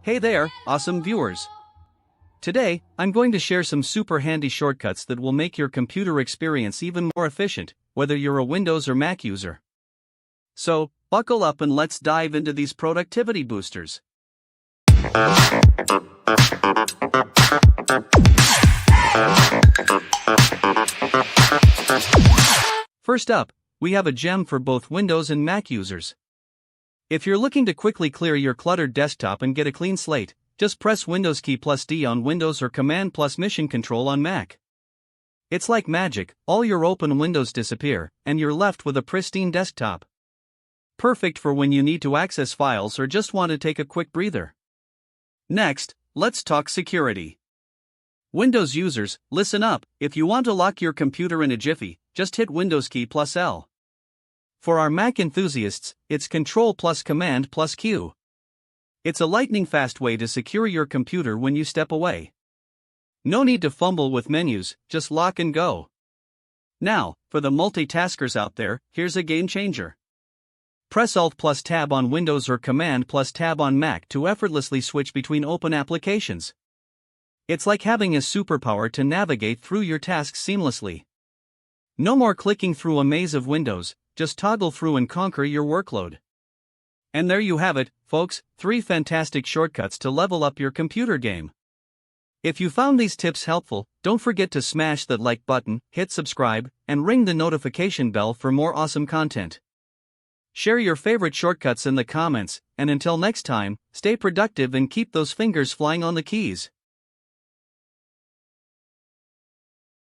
Hey there, awesome viewers. Today, I'm going to share some super handy shortcuts that will make your computer experience even more efficient, whether you're a Windows or Mac user. So, buckle up and let's dive into these productivity boosters. First up, we have a gem for both Windows and Mac users. If you're looking to quickly clear your cluttered desktop and get a clean slate, just press Windows key plus D on Windows or Command plus Mission Control on Mac. It's like magic, all your open windows disappear, and you're left with a pristine desktop. Perfect for when you need to access files or just want to take a quick breather. Next, let's talk security. Windows users, listen up, if you want to lock your computer in a jiffy, just hit Windows key plus L. For our Mac enthusiasts, it's Control plus Command plus Q. It's a lightning-fast way to secure your computer when you step away. No need to fumble with menus, just lock and go. Now, for the multitaskers out there, here's a game changer. Press Alt plus Tab on Windows or Command plus Tab on Mac to effortlessly switch between open applications. It's like having a superpower to navigate through your tasks seamlessly. No more clicking through a maze of windows, just toggle through and conquer your workload. And there you have it, folks, 3 fantastic shortcuts to level up your computer game. If you found these tips helpful, don't forget to smash that like button, hit subscribe, and ring the notification bell for more awesome content. Share your favorite shortcuts in the comments, and until next time, stay productive and keep those fingers flying on the keys.